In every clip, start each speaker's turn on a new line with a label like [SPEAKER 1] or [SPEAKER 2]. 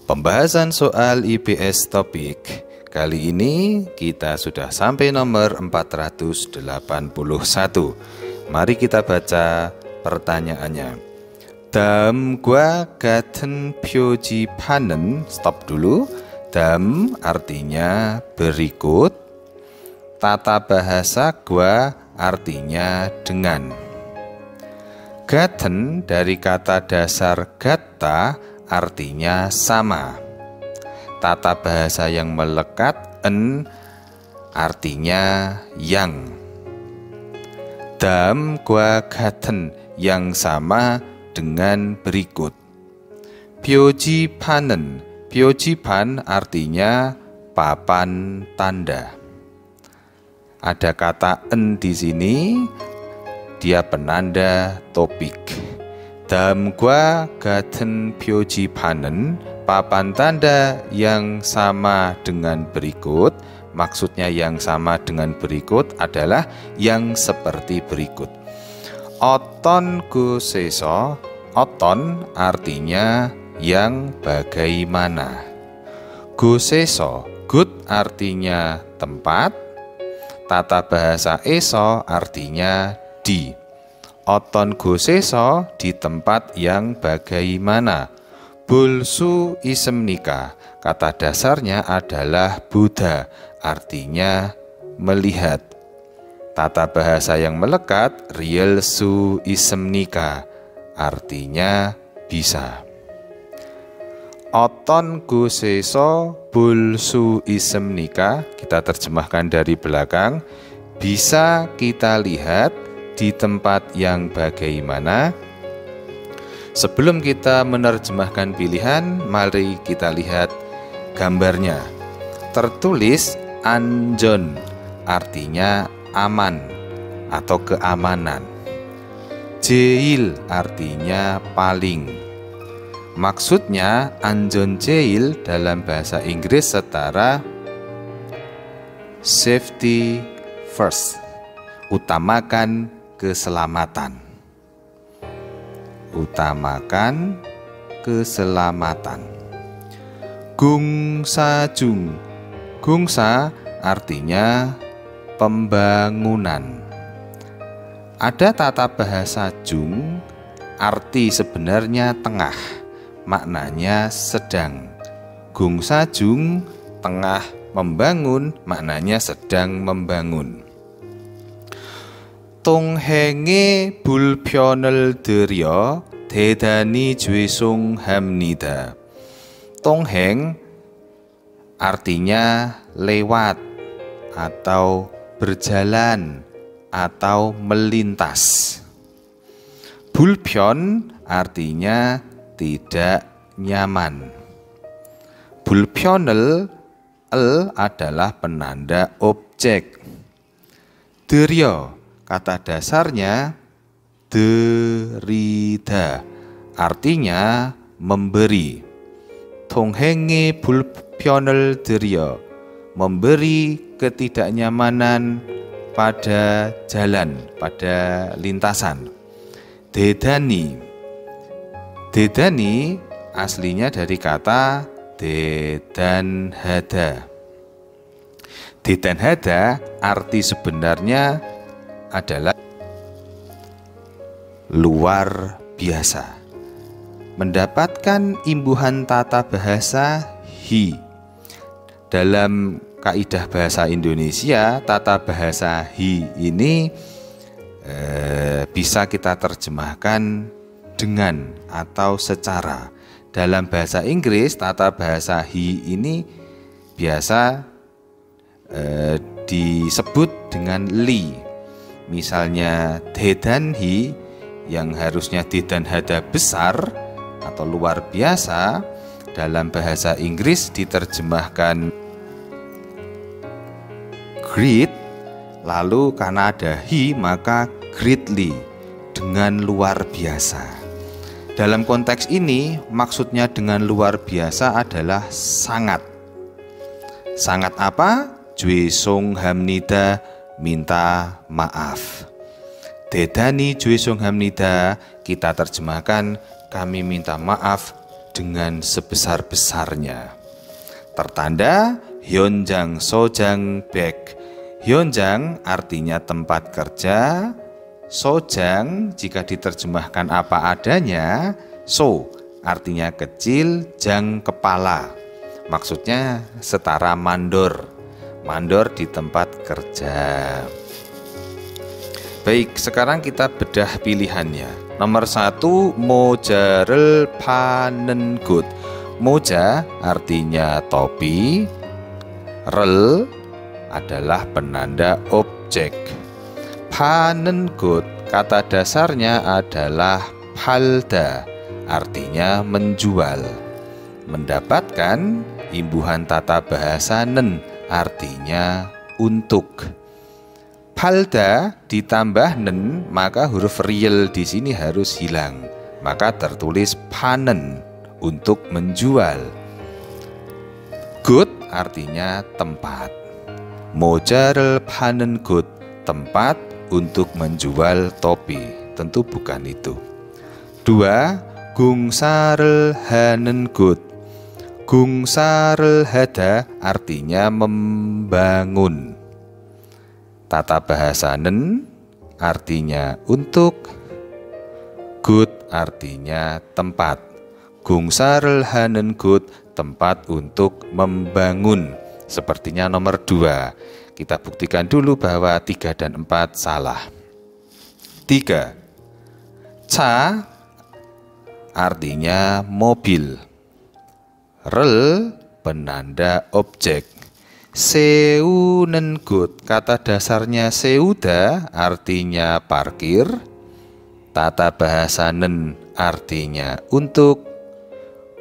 [SPEAKER 1] Pembahasan soal IPS topik. Kali ini kita sudah sampai nomor 481. Mari kita baca pertanyaannya. 다음과 같은 표지판은 stop dulu. 다음 artinya berikut. Tata bahasa gua artinya dengan. 같은 dari kata dasar 같다 artinya sama. Tata bahasa yang melekat en artinya yang. 다음과 같은 yang sama dengan berikut. 표지판은 표지판 artinya papan tanda. Ada kata en di sini, dia penanda topik. 다음과 같은 표지판은 papan tanda yang sama dengan berikut. Maksudnya yang sama dengan berikut adalah yang seperti berikut. 어떤 곳에서, 어떤 artinya yang bagaimana. 곳에서, 곳 artinya tempat. Tata bahasa eso artinya di. 어떤 곳에서 di tempat yang bagaimana. 볼 수 있습니까? Kata dasarnya adalah Buddha, artinya melihat. Tata bahasa yang melekat riel 수 있습니까? Artinya bisa. 어떤 곳에서 볼 수 있습니까? Kita terjemahkan dari belakang. Bisa kita lihat di tempat yang bagaimana? Sebelum kita menerjemahkan pilihan, mari kita lihat gambarnya. Tertulis 안전, artinya aman atau keamanan. 제일 artinya paling. Maksudnya 안전 제일 dalam bahasa Inggris setara safety first. Utamakan keselamatan. Utamakan keselamatan. 궁사중. 궁사 artinya pembangunan. Ada tata bahasa jung, arti sebenarnya tengah, maknanya sedang. 궁사중 tengah membangun, maknanya sedang membangun. 통행에 불편을 드려 대단히 죄송합니다. 통행 artinya lewat atau berjalan atau melintas. 불편 artinya tidak nyaman. 불편을 adalah penanda objek. 드려 kata dasarnya 드리다 artinya memberi. 통행에 불편을 드려 memberi ketidaknyamanan pada jalan, pada lintasan. 대단히. 대단히 aslinya dari kata 대단하다. 대단하다 arti sebenarnya adalah luar biasa. Mendapatkan imbuhan tata bahasa hi. Dalam kaidah bahasa Indonesia, tata bahasa hi ini bisa kita terjemahkan dengan atau secara. Dalam bahasa Inggris, tata bahasa hi ini biasa disebut dengan li. Misalnya 대단히 yang harusnya 대단하다 besar atau luar biasa, dalam bahasa Inggris diterjemahkan great, lalu karena ada hi maka greatly, dengan luar biasa. Dalam konteks ini maksudnya dengan luar biasa adalah sangat. Sangat apa? 죄송합니다, minta maaf. 대단히 죄송합니다 kita terjemahkan kami minta maaf dengan sebesar-besarnya. Tertanda Hyonjang Sojang Baek. Hyonjang artinya tempat kerja, Sojang jika diterjemahkan apa adanya, So artinya kecil, Jang kepala. Maksudnya setara mandor. Mandor di tempat kerja. Baik, sekarang kita bedah pilihannya. Nomor 1, mojarel panengut. Moja artinya topi, rel adalah penanda objek. Panengut kata dasarnya adalah palda, artinya menjual. Mendapatkan imbuhan tata bahasa nen, artinya untuk. Palda ditambah nen, maka huruf riel di sini harus hilang. Maka tertulis panen, untuk menjual. Gut artinya tempat. Mojarel panen gut, tempat untuk menjual topi. Tentu bukan itu. 2, gungsarel hanen gut. Gungsarel hada artinya membangun. Tata bahasa nen artinya untuk, gut artinya tempat. Gungsarel hanen gut, tempat untuk membangun. Sepertinya nomor 2. Kita buktikan dulu bahwa 3 dan 4 salah. 3, ca artinya mobil, rel penanda objek. Seunen gut, kata dasarnya seuda artinya parkir, tata bahasa nen artinya untuk,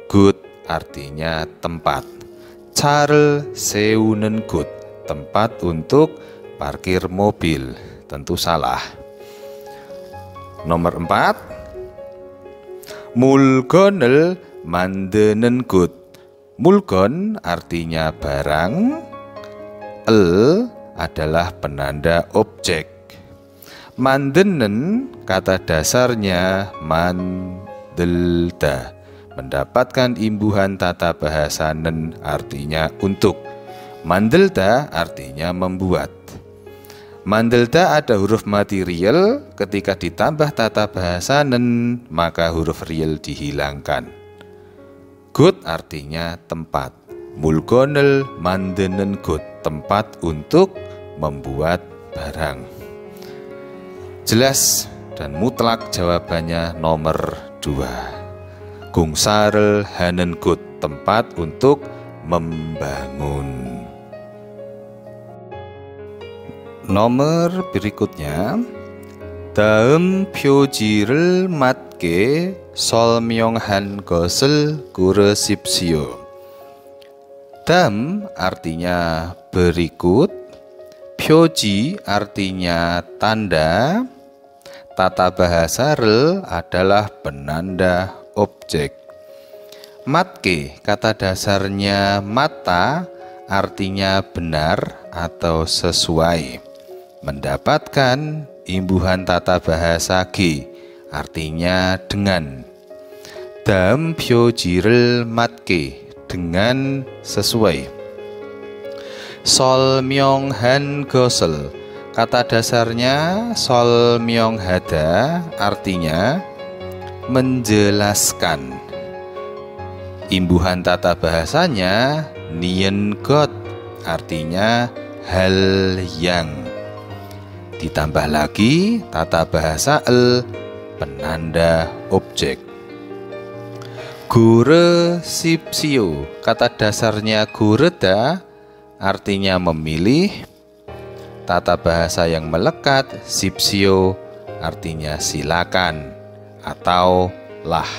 [SPEAKER 1] gut artinya tempat. Charel seunen gut, tempat untuk parkir mobil. Tentu salah. Nomor 4, mulgonel mandenen gut. Mulgon artinya barang, el adalah penanda objek. Mandenen kata dasarnya mandelda, mendapatkan imbuhan tata bahasa nen artinya untuk. Mandelda artinya membuat. Mandelda ada huruf mati riel, ketika ditambah tata bahasa nen maka huruf riel dihilangkan. Gut artinya tempat. Mulgonel mandenen gut, tempat untuk membuat barang. Jelas dan mutlak jawabannya nomor 2. Gungsarel hanen gut, tempat untuk membangun. Nomor berikutnya, 다음 표지를 맞게 설명한 것을 고르십시오. 다음 artinya berikut, 표지 artinya tanda, tata bahasa rel adalah penanda objek. Matke kata dasarnya mata artinya benar atau sesuai. Mendapatkan imbuhan tata bahasa G artinya dengan. Dam 표지를 맞게 dengan sesuai. 설명한 것을 kata dasarnya 설명하다 artinya menjelaskan. Imbuhan tata bahasanya niengot artinya hal yang. Ditambah lagi tata bahasa el penanda objek. Goresipsio kata dasarnya goreda artinya memilih. Tata bahasa yang melekat sipsio artinya silakan atau lah.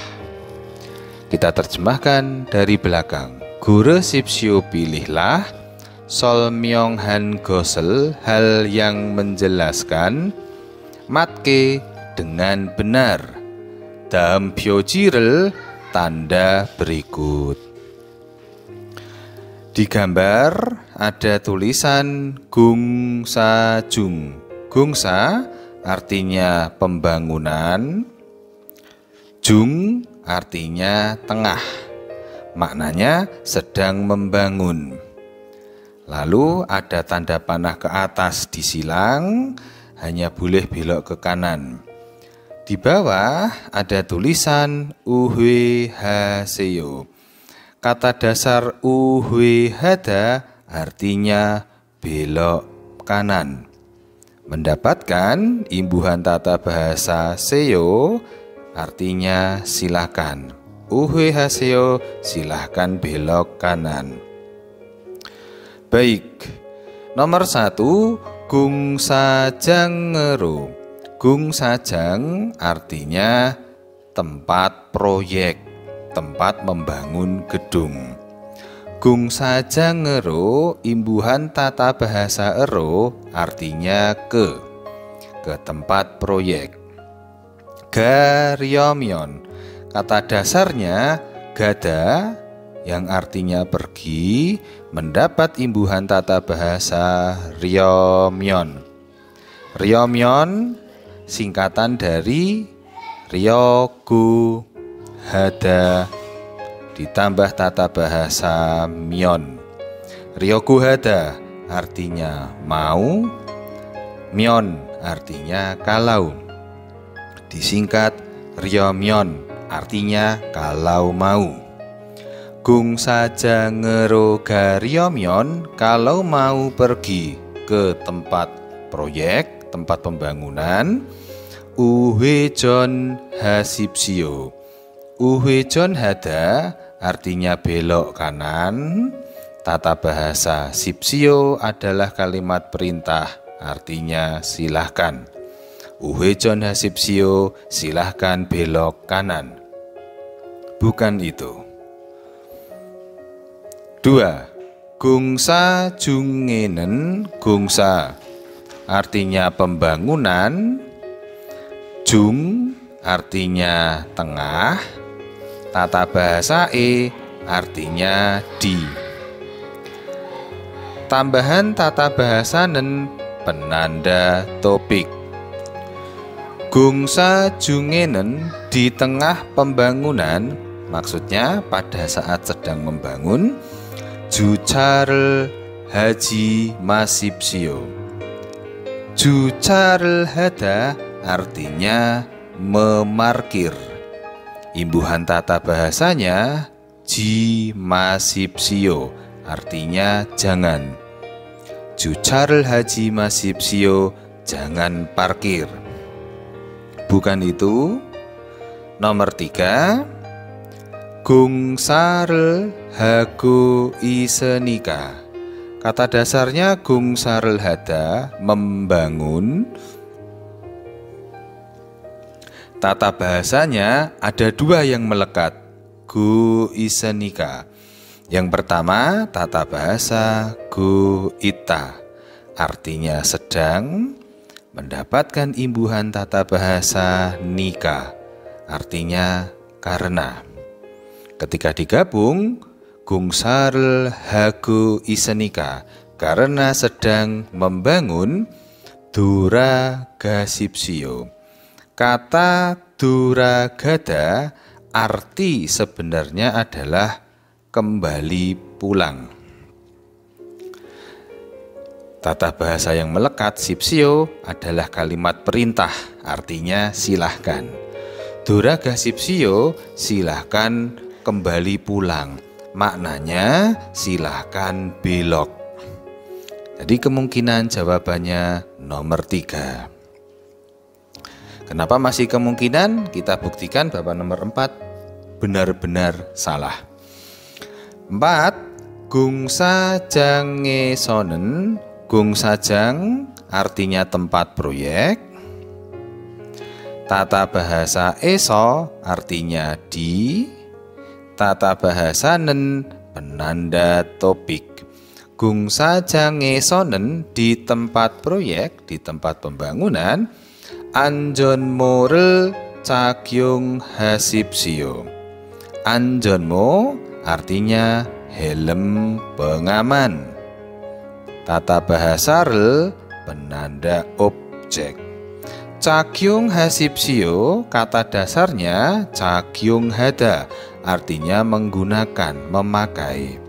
[SPEAKER 1] Kita terjemahkan dari belakang. Goresipsio pilihlah, 설명한 것을 hal yang menjelaskan, matke dengan benar, dalam 표지를 tanda berikut. Di gambar ada tulisan gungsajung. Gungsa artinya pembangunan, jung artinya tengah. maknanya sedang membangun. Lalu ada tanda panah ke atas di silang, hanya boleh belok ke kanan. Di bawah ada tulisan Uhwe Haseyo. Kata dasar Uhwe Hada artinya belok kanan. Mendapatkan imbuhan tata bahasa Seyo artinya silakan. Uhwe Haseyo, silahkan belok kanan. Baik, nomor 1, Gung Sajangero. Gung Sajang artinya tempat proyek, tempat membangun gedung. Gung Sajangero, imbuhan tata bahasa ero artinya ke tempat proyek. Garyomyon, kata dasarnya gada yang artinya pergi, mendapat imbuhan tata bahasa ryomyon. Ryomyon singkatan dari Ryogu Hada ditambah tata bahasa myon. Ryogu Hada artinya mau, myon artinya kalau. Disingkat ryomyon artinya kalau mau. Gung Sajangero Garyomyon, kalau mau pergi ke tempat proyek, tempat pembangunan. Uhwejon Hasipsio. Uhwejon Hada artinya belok kanan. Tata bahasa Sipsio adalah kalimat perintah, artinya silahkan. Uhwejon Hasipsio, silahkan belok kanan. Bukan itu. 2. Gungsa jungenen. Gungsa artinya pembangunan. Jung artinya tengah. Tata bahasa artinya di. Tambahan tata bahasa nen penanda topik. Gungsa jungenen, di tengah pembangunan, maksudnya pada saat sedang membangun. Jucarel Haji Masipsio. Jucarel Hada artinya memarkir. Imbuhan tata bahasanya Ji Masipsio, artinya jangan. Jucarel Haji Masipsio, jangan parkir. Bukan itu. Nomor 3, Gungsarel Hago Isenika. Kata dasarnya Gungsarel Hada, membangun. Tata bahasanya ada 2 yang melekat, Go Isenika. Yang pertama tata bahasa Go Ita, artinya sedang. Mendapatkan imbuhan tata bahasa Nika, artinya karena. Ketika digabung, Gungsarel Hago Isenika, karena sedang membangun. Dura Gasipsio. Kata Duragada arti sebenarnya adalah kembali pulang. Tata bahasa yang melekat Sipsio adalah kalimat perintah, artinya silahkan. Duragasipsio, silahkan kembali pulang, maknanya silahkan belok. Jadi kemungkinan jawabannya nomor 3. Kenapa masih kemungkinan? Kita buktikan bahwa nomor 4 benar-benar salah. 4. Gungsajang sonen. Gungsajang artinya tempat proyek. Tata bahasa eso artinya di. Tata bahasa nen penanda topik. Gungsajang sonen, di tempat proyek, di tempat pembangunan. Anjonmorel cakyung hasipsio. Anjonmo artinya helm pengaman. Tata bahasa rel penanda objek. Cakyung hasipsio, kata dasarnya cakyung hada, artinya menggunakan, memakai.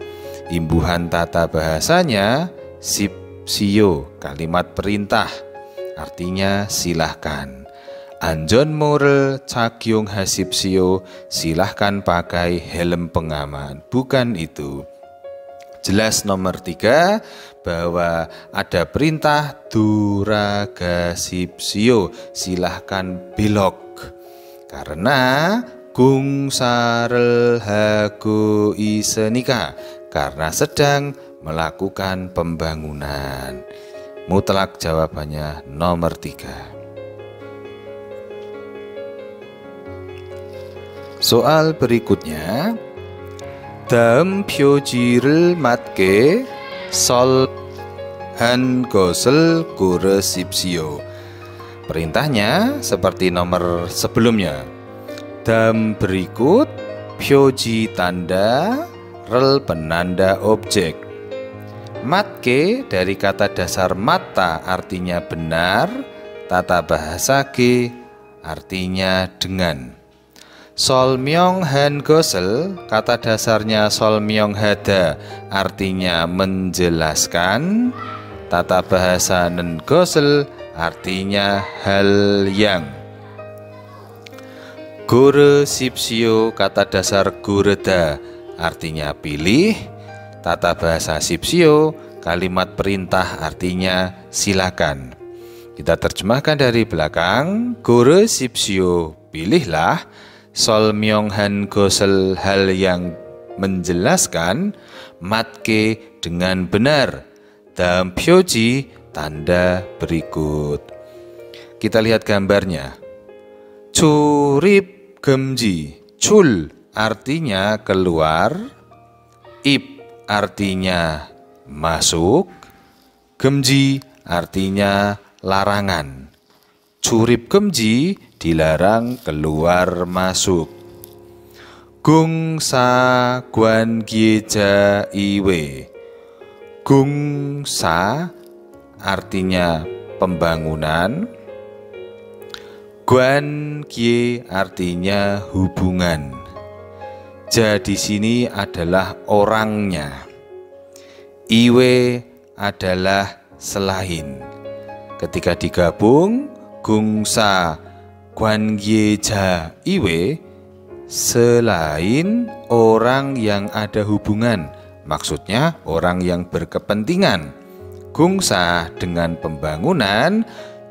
[SPEAKER 1] Imbuhan tata bahasanya sipsio, kalimat perintah, artinya silahkan. Anjon moral cakyung hasipsio, silahkan pakai helm pengaman. Bukan itu. Jelas nomor 3 bahwa ada perintah duragasipsio, silahkan belok. Karena gung sarel hago isenika, karena sedang melakukan pembangunan. Mutlak jawabannya nomor 3. Soal berikutnya, dalam 표지를 맞게 설한 것을 고르십시오. Perintahnya seperti nomor sebelumnya. Dalam berikut 표지 tanda rel penanda objek. Matke dari kata dasar mata artinya benar, tata bahasa G artinya dengan. Solmyonghan gosel, kata dasarnya solmyonghada, artinya menjelaskan. Tata bahasa nen gosel artinya hal yang. Gore sipsio, kata dasar gureda, artinya pilih. Tata bahasa sipsio, kalimat perintah artinya silakan. Kita terjemahkan dari belakang. Gore sipsio, pilihlah. Solmyonghan gosel, hal yang menjelaskan. Matke, dengan benar. Dalam 표지, tanda berikut. Kita lihat gambarnya. Curip gemji, cul artinya keluar, ip artinya masuk, gemji artinya larangan. Curip gemji dilarang keluar masuk. Gungsa guan gieja iwe. Gungsa artinya pembangunan. Guan gie artinya hubungan. Ja di sini adalah orangnya. Iwe adalah selain. Ketika digabung, gungsa guan gie ja iwe, selain orang yang ada hubungan, maksudnya orang yang berkepentingan. Gungsa dengan pembangunan,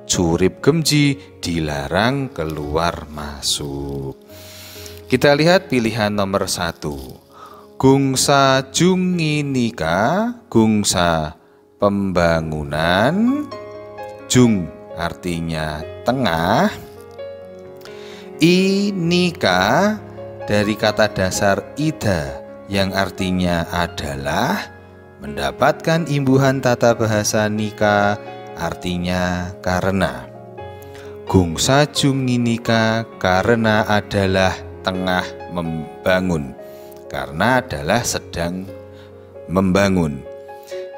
[SPEAKER 1] curip gemji dilarang keluar masuk. Kita lihat pilihan nomor 1. Gungsa junginika, gungsa pembangunan, jung artinya tengah, inika dari kata dasar ida yang artinya adalah, mendapatkan imbuhan tata bahasa nika artinya karena. Gungsa junginika karena adalah tengah membangun, karena adalah sedang membangun.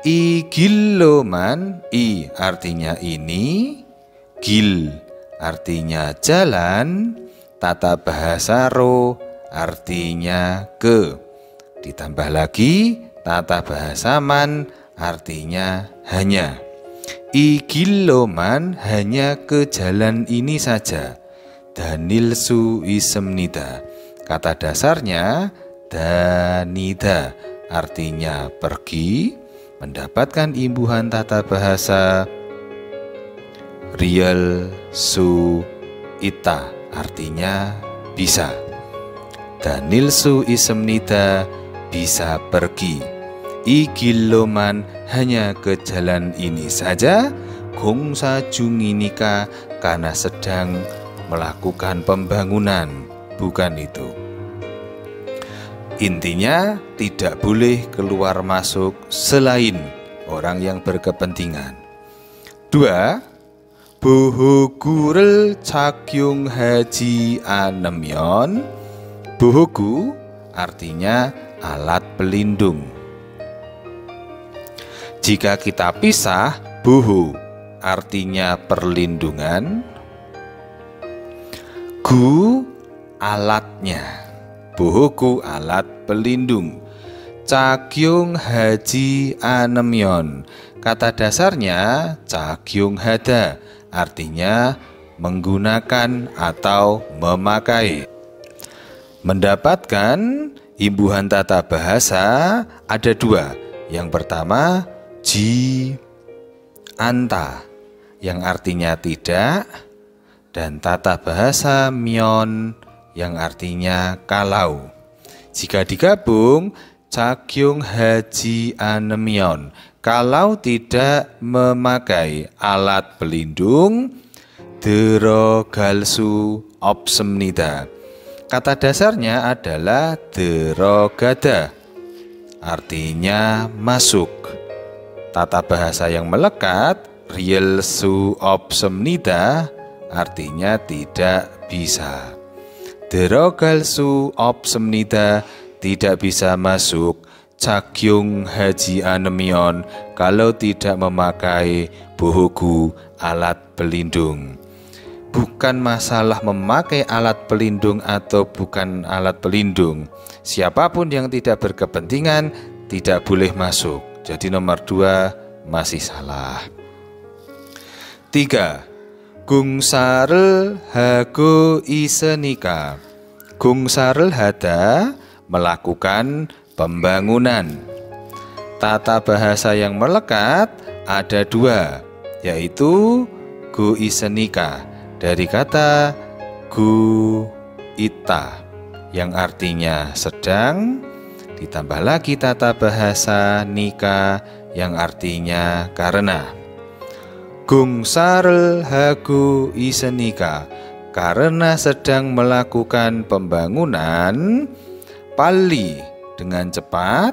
[SPEAKER 1] I gilloman, i artinya ini, gil artinya jalan, tata bahasa ro artinya ke. Ditambah lagi tata bahasa man artinya hanya. I gilloman, hanya ke jalan ini saja. Danilsu isemnida, kata dasarnya danida artinya pergi. Mendapatkan imbuhan tata bahasa real su ita artinya bisa. Danilsu isemnida, bisa pergi. Igilloman, hanya ke jalan ini saja. Gongsa junginika, karena sedang melakukan pembangunan. Bukan itu. Intinya tidak boleh keluar masuk selain orang yang berkepentingan. 2. Bohogurel cakyung haji anemyon. Bohogu artinya alat pelindung. Jika kita pisah, boho artinya perlindungan, gu alatnya. bohoku alat pelindung. Cakyung haji anemyon. Kata dasarnya cakyung hada, artinya menggunakan atau memakai. Mendapatkan imbuhan tata bahasa ada dua. Yang pertama ji anta, yang artinya tidak, dan tata bahasa myon yang artinya kalau. Jika digabung, cakyung haji anemyon, kalau tidak memakai alat pelindung. Dero galsu opsemnida, kata dasarnya adalah dero gada, artinya masuk. Tata bahasa yang melekat riel su opsemnida, artinya tidak bisa. Derogal su opsemnida, tidak bisa masuk. Cakyung haji anemyon, kalau tidak memakai bohogu alat pelindung. Bukan masalah memakai alat pelindung atau bukan alat pelindung. Siapapun yang tidak berkepentingan tidak boleh masuk. Jadi nomor 2 masih salah. 3. Gungsarel hago isenika. Gungsarel hada, melakukan pembangunan. Tata bahasa yang melekat ada 2, yaitu go isenika, dari kata gu ita yang artinya sedang, ditambah lagi tata bahasa nika yang artinya karena. Gungsarel hagu isenika, karena sedang melakukan pembangunan. Pali, dengan cepat.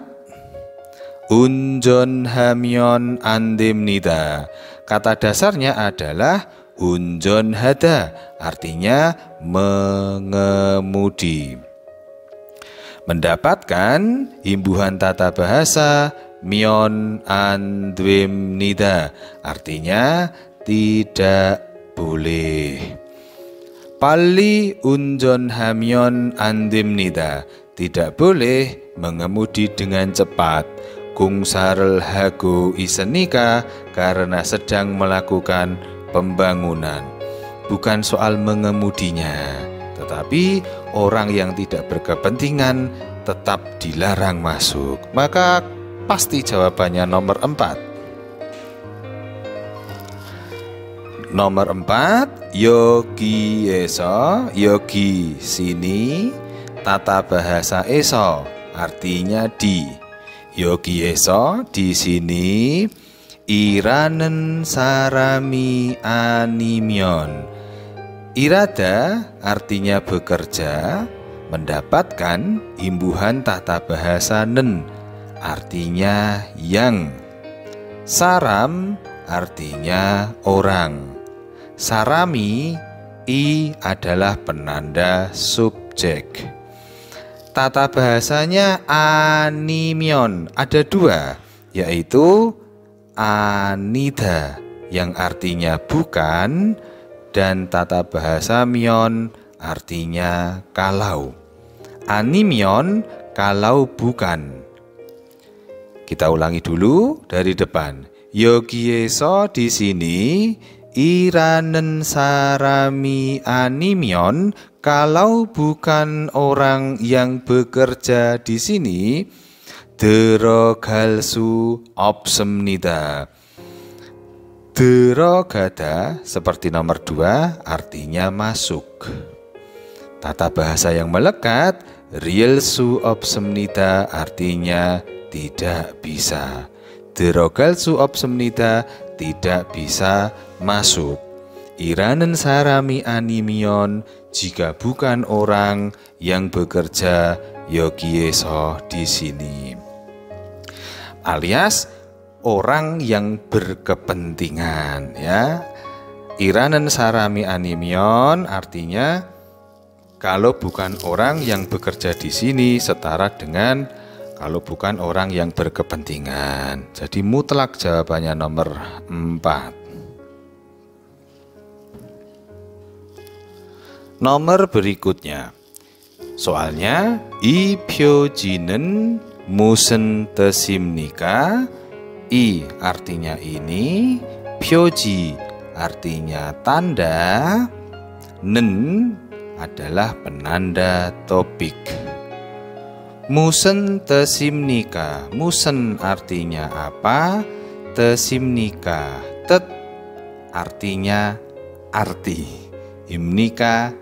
[SPEAKER 1] Unjon hamyon andimnida, kata dasarnya adalah unjon hada, artinya mengemudi. Mendapatkan imbuhan tata bahasa myon andwim nida, artinya tidak boleh. Pali unjon hamyon andim nida, tidak boleh mengemudi dengan cepat. Gungsarel hago isenika, karena sedang melakukan pembangunan. Bukan soal mengemudinya, tetapi orang yang tidak berkepentingan tetap dilarang masuk. Maka pasti jawabannya nomor 4. Nomor 4, yogi eso, yogi sini, tata bahasa eso, artinya di. Yogi eso di sini, iranen sarami animyon. Irada artinya bekerja, mendapatkan imbuhan tata bahasa nen, artinya yang. Saram artinya orang. Sarami i adalah penanda subjek. Tata bahasanya animyon ada 2, yaitu anida yang artinya bukan, dan tata bahasa myon artinya kalau. Animyon kalau bukan. Kita ulangi dulu dari depan. Yogieso di sini, iranen sarami animyon, kalau bukan orang yang bekerja di sini. Derogalsu opsemnida. Derogada seperti nomor 2 artinya masuk. Tata bahasa yang melekat rielsu opsemnida, artinya tidak bisa. Derogalsu opsemnida, tidak bisa masuk. Iranen sarami animyon, jika bukan orang yang bekerja yogieso di sini. Alias orang yang berkepentingan, ya. Iranen sarami animyon artinya kalau bukan orang yang bekerja di sini, setara dengan kalau bukan orang yang berkepentingan. Jadi mutlak jawabannya nomor 4. Nomor berikutnya, Soalnya 이 표지는 무슨 뜻입니까? I artinya ini, 표지 artinya tanda, 는 adalah penanda topik. 무슨 뜻입니까? 무슨 artinya apa? 뜻입니까? 뜻 artinya arti. 입니까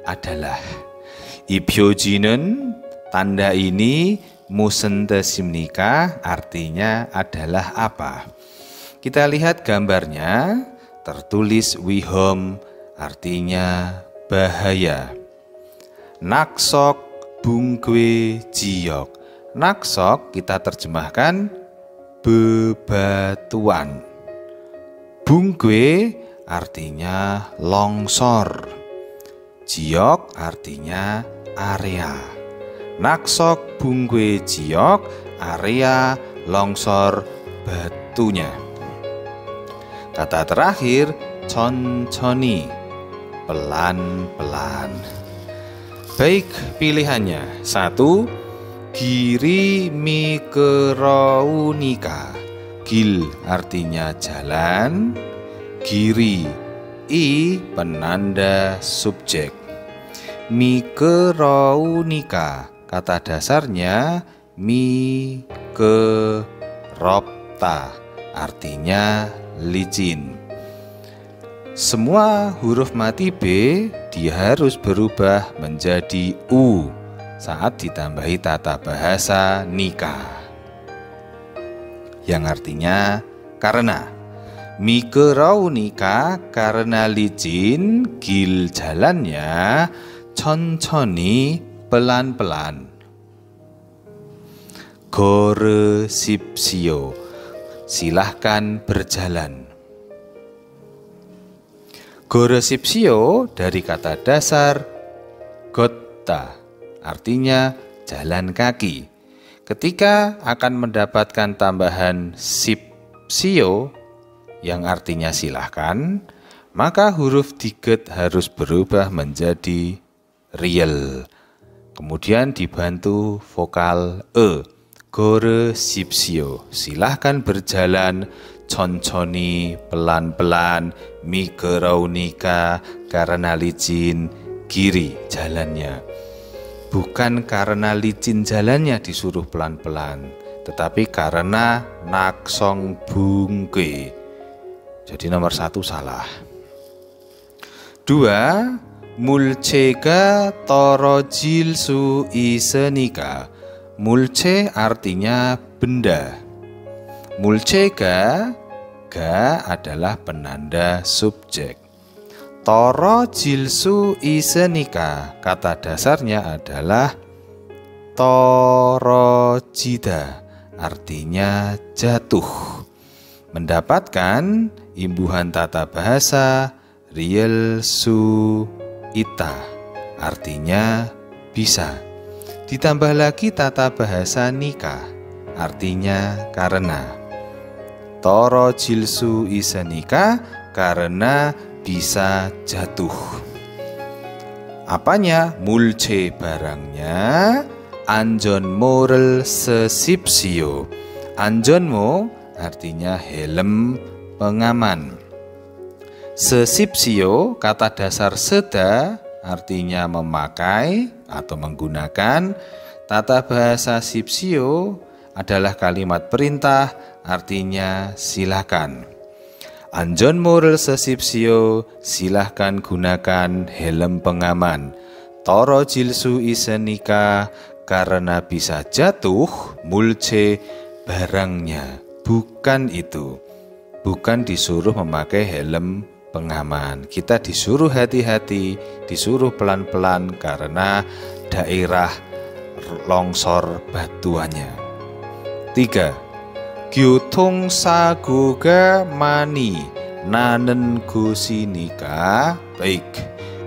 [SPEAKER 1] adalah. 이 표지는 tanda ini, 무슨 뜻입니까? Artinya adalah apa? Kita lihat gambarnya, tertulis wihom artinya bahaya. Naksok bungkwe jiok. Naksok kita terjemahkan bebatuan. Bungkwe artinya longsor. Jiok artinya area. Naksok bungkwe jiok, area longsor batunya. Kata terakhir, 천천히, pelan-pelan. Baik, pilihannya. 1. Giri mikraunika. Gil artinya jalan. Giri, I penanda subjek. Mikraunika, kata dasarnya mikeropta, artinya licin. Semua huruf mati B dia harus berubah menjadi U saat ditambahi tata bahasa nikah, yang artinya karena. 미끄러우니까 karena licin, gil jalannya, 천천히 pelan-pelan. 걸으십시오, silahkan berjalan. 걸으십시오 dari kata dasar 걷다, artinya jalan kaki. Ketika akan mendapatkan tambahan sipsio yang artinya silahkan, maka huruf diget harus berubah menjadi real. Kemudian dibantu vokal e. 걸으십시오, silahkan berjalan. 천천히, pelan-pelan. 미끄러우니까, karena licin. Giri, jalannya. Bukan karena licin jalannya disuruh pelan-pelan, tetapi karena naksong bungkwe. Jadi nomor 1 salah. 2. 물체가 떨어질 수 있으니까. 물체 artinya benda. 물체가, ga adalah penanda subjek. 떨어질 수 있으니까, kata dasarnya adalah 떨어지다, artinya jatuh. Mendapatkan imbuhan tata bahasa riel su ita, artinya bisa. Ditambah lagi tata bahasa nikah, artinya karena. Toro jilsu isanika, karena bisa jatuh. Apanya? Mulce barangnya. 안전모를 쓰십시오. 안전모 artinya helm pengaman. 쓰십시오 kata dasar seda artinya memakai atau menggunakan. Tata bahasa sipsio adalah kalimat perintah, artinya silakan. 안전모를 쓰십시오, silahkan gunakan helm pengaman. 떨어질 수 있으니까, karena bisa jatuh. 물체 barangnya, bukan itu. Bukan disuruh memakai helm pengaman. Kita disuruh hati-hati, disuruh pelan-pelan karena daerah longsor batuannya. 3. 교통사고가 많이 나는 곳이니까. Baik,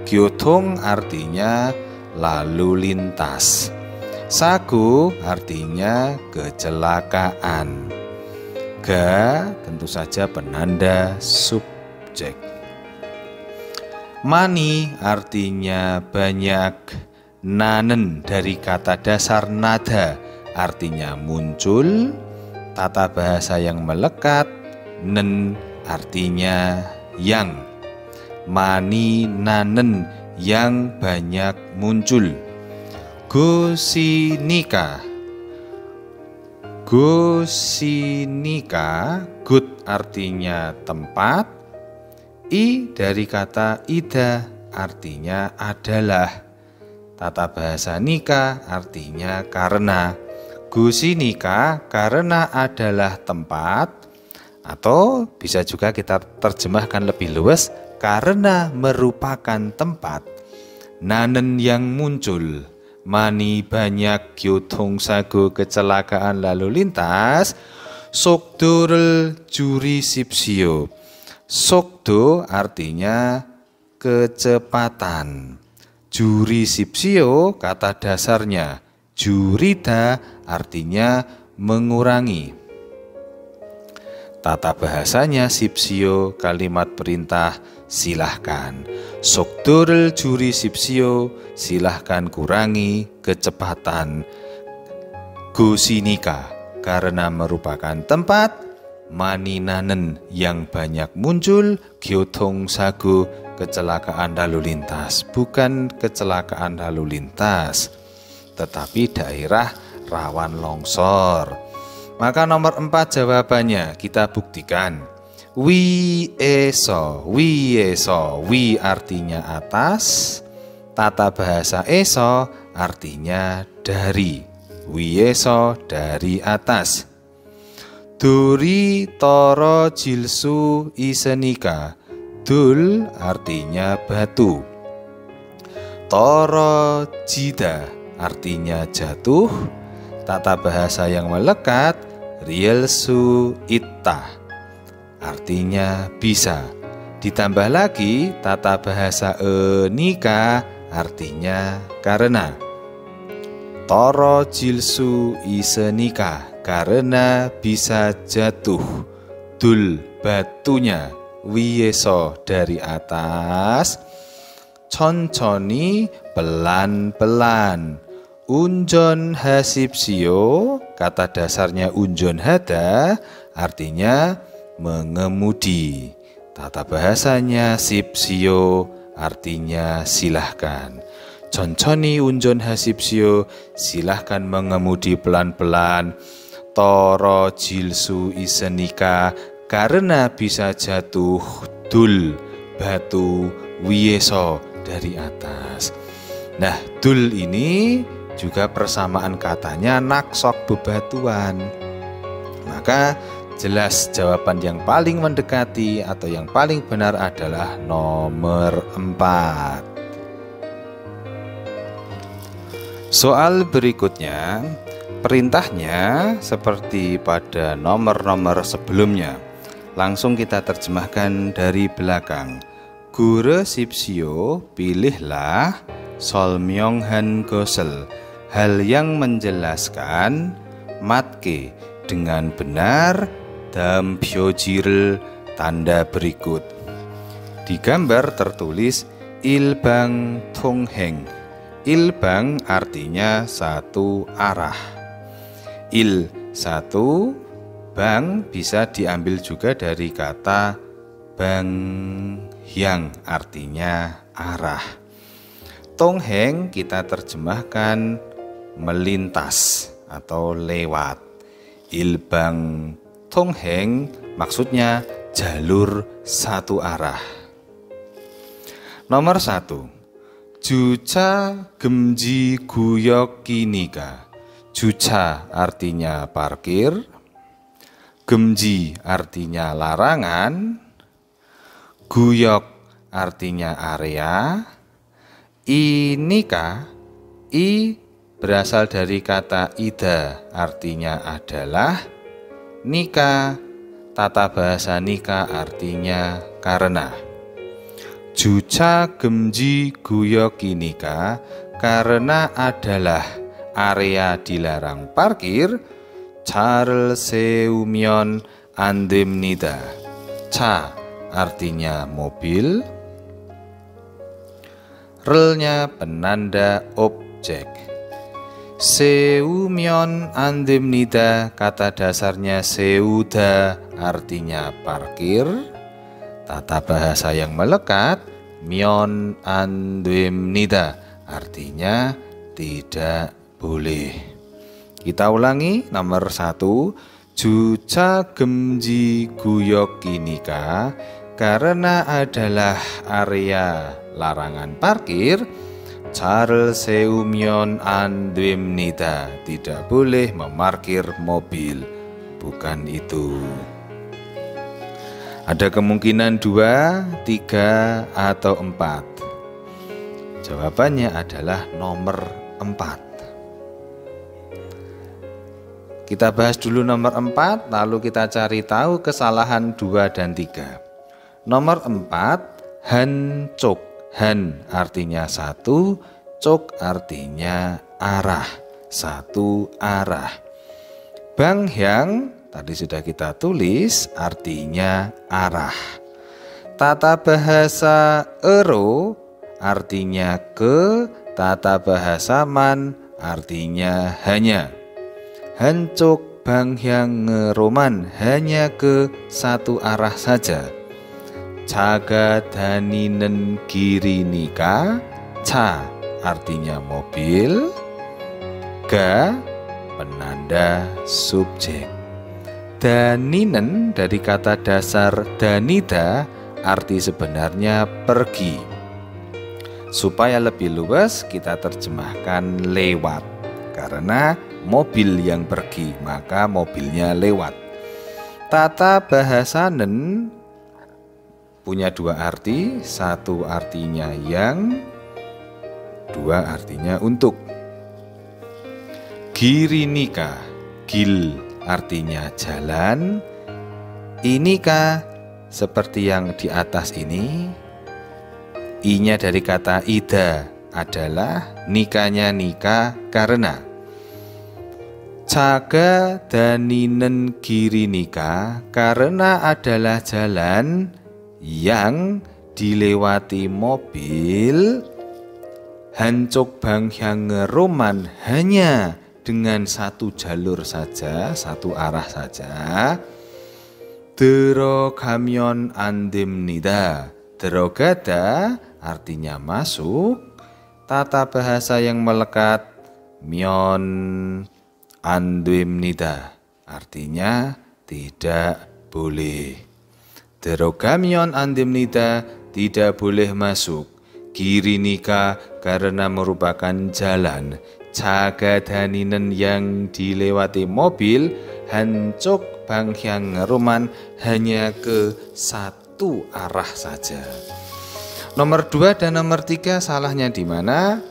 [SPEAKER 1] 교통 artinya lalu lintas. Sago artinya kecelakaan. Ga tentu saja penanda subjek. Mani artinya banyak. nanen dari kata dasar nada, artinya muncul. Tata bahasa yang melekat, nen artinya yang. Mani nanen yang banyak muncul. Gosinika. Gosinika, gut artinya tempat. I dari kata ida artinya adalah. Tata bahasa nika artinya karena. Gosinika karena adalah tempat, atau bisa juga kita terjemahkan lebih luas, karena merupakan tempat. Nanen yang muncul. Mani banyak gyotongsago kecelakaan lalu lintas. Sokdorel jurisipsio. Sokdo artinya kecepatan. Jurisipsio kata dasarnya. Jurida artinya mengurangi. Tata bahasanya sipsio, kalimat perintah silahkan. Sokdorel jurisipsio, silahkan kurangi kecepatan. Gosinika karena merupakan tempat. Maninanen yang banyak muncul. Gyotongsago kecelakaan lalu lintas, bukan kecelakaan lalu lintas, tetapi daerah rawan longsor. Maka nomor 4 jawabannya kita buktikan. Wi eso, wi artinya atas. Tata bahasa eso artinya dari. Wi eso dari atas. Duri toro jilsu isenika. Dul artinya batu. Toro jida artinya jatuh. Tata bahasa yang melekat, rielsu itta artinya bisa. Ditambah lagi tata bahasa enika artinya karena. Toro jilsu isenika karena bisa jatuh. Dul batunya. Wieso dari atas. Conchoni pelan-pelan. Unjon hasipsio, kata dasarnya unjon hada, artinya mengemudi. Tata bahasanya sipsio, artinya silahkan. Conchoni unjon hasipsio, silahkan mengemudi pelan-pelan. Toro jilsu isenika, karena bisa jatuh. Dul batu, wieso dari atas. Nah, dul ini juga persamaan katanya naksok bebatuan. Maka jelas jawaban yang paling mendekati atau yang paling benar adalah nomor 4. Soal berikutnya, perintahnya seperti pada nomor-nomor sebelumnya. Langsung kita terjemahkan dari belakang. Gure sipsio, pilihlah. Solmyonghan gosel, hal yang menjelaskan. Matke, dengan benar. Dampyojirel, tanda berikut. Di gambar tertulis ilbang tongheng. Ilbang artinya satu arah. Il satu, bang bisa diambil juga dari kata bang yang artinya arah. Tongheng kita terjemahkan melintas atau lewat. Ilbang tongheng maksudnya jalur satu arah. Nomor 1. Juca gemji guyok kinika. Juca artinya parkir. Gemji artinya larangan. Guyok artinya area. Inika, i berasal dari kata ida, artinya adalah. Nika, tata bahasa nika artinya karena. Juca gemji guyokinika, karena adalah area dilarang parkir. Charles Seumyon andemnida. Ca artinya mobil. Relnya penanda objek subjek. Seumyeon andemnida, kata dasarnya seuda, artinya parkir. Tata bahasa yang melekat, myeon andemnida, artinya tidak boleh. Kita ulangi. Nomor 1, juca gemji guyok ginika, karena adalah area larangan parkir. 잘 세우면 안 됩니다. Tidak boleh memarkir mobil. Bukan itu. Ada kemungkinan 2, 3, atau 4. Jawabannya adalah nomor 4. Kita bahas dulu nomor 4, lalu kita cari tahu kesalahan 2 dan 3. Nomor 4, hancuk. Han artinya satu, cuk artinya arah, satu arah. Banghyang tadi sudah kita tulis, artinya arah. Tata bahasa ero artinya ke, tata bahasa man artinya hanya. Hancuk banghyang ngeroman, hanya ke satu arah saja. Jaga daninen girinika, ca artinya mobil, ga penanda subjek. Daninen dari kata dasar danida, arti sebenarnya pergi. Supaya lebih luas kita terjemahkan lewat, karena mobil yang pergi maka mobilnya lewat. Tata bahasa nen punya 2 arti, 1 artinya yang, 2 artinya untuk. Girinika, gil artinya jalan, inika seperti yang di atas ini. I-nya dari kata ida adalah, nikanya nika karena. Jaga daninen girinika, karena adalah jalan yang dilewati mobil. Hancuk banghyang ngeroman, hanya dengan satu jalur saja, satu arah saja. Terogamion andemnida, terogada artinya masuk. Tata bahasa yang melekat, myon andemnida artinya tidak boleh. Derogamion andemnida tidak boleh masuk. Girinika karena merupakan jalan. Jaga daninen yang dilewati mobil. Hancuk banghyang ngeroman, hanya ke satu arah saja. Nomor 2 dan nomor 3 salahnya di mana?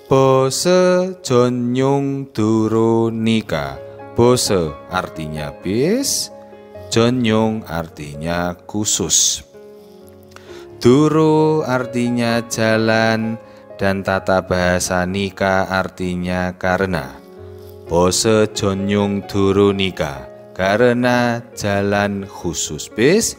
[SPEAKER 1] Bose jonnyung duronika. Bose artinya bis, jonnyung artinya khusus, duru artinya jalan, dan tata bahasa nika artinya karena. Bose jonnyung duru nika, karena jalan khusus bis,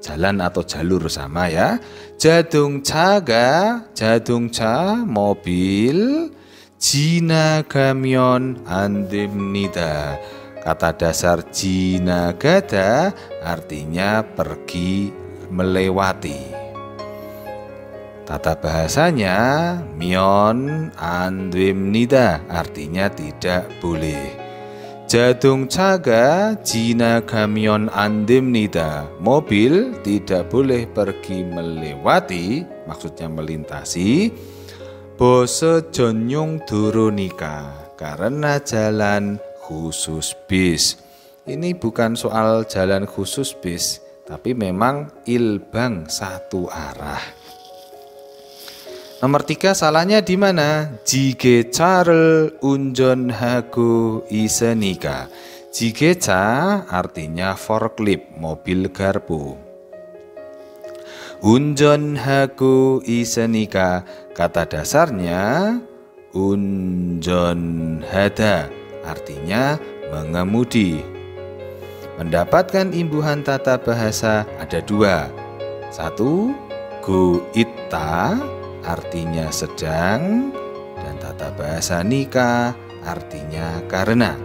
[SPEAKER 1] jalan atau jalur sama ya. Jadungchaga, jadungcha mobil, jinagamion andemnida. Kata dasar jinagada artinya pergi melewati. Tata bahasanya myon andemnida artinya tidak boleh. Jadungchaga jinagamion andemnida, mobil tidak boleh pergi melewati, maksudnya melintasi. Bose jonnyung duronika, karena jalan khusus bis. Ini bukan soal jalan khusus bis, tapi memang ilbang satu arah. Nomor 3 salahnya di mana? Jigecha를 운전하고 있으니까. Jigecha artinya forklift, mobil garpu. 운전하고 있으니까 kata dasarnya 운전하다, artinya mengemudi. Mendapatkan imbuhan tata bahasa ada 2. 1, go ita artinya sedang, dan bahasa Nika artinya karena.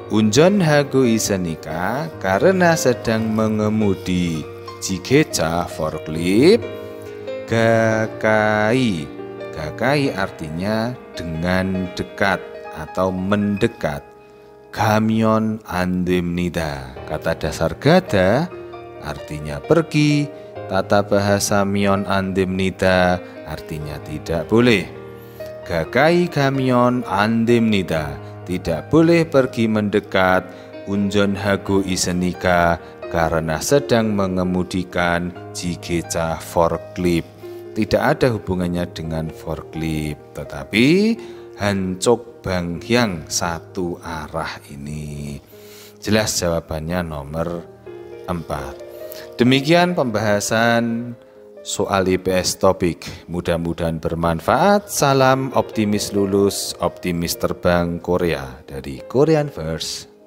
[SPEAKER 1] Unjon hago isenika karena sedang mengemudi jigeca forklift. Gakai. Gakai artinya dengan dekat atau mendekat. Gamyon andemnida. Kata dasar gada artinya pergi. Tata bahasa myon andemnida artinya tidak boleh. Gakai gamyon andemnida, tidak boleh pergi mendekat. Unjon hago isenika karena sedang mengemudikan jigeca forklift. Tidak ada hubungannya dengan forklift, tetapi hancok banghyang satu arah ini. Jelas jawabannya nomor 4. Demikian pembahasan soal IPS topik. Mudah-mudahan bermanfaat. Salam optimis lulus, optimis terbang Korea dari Korean Verse.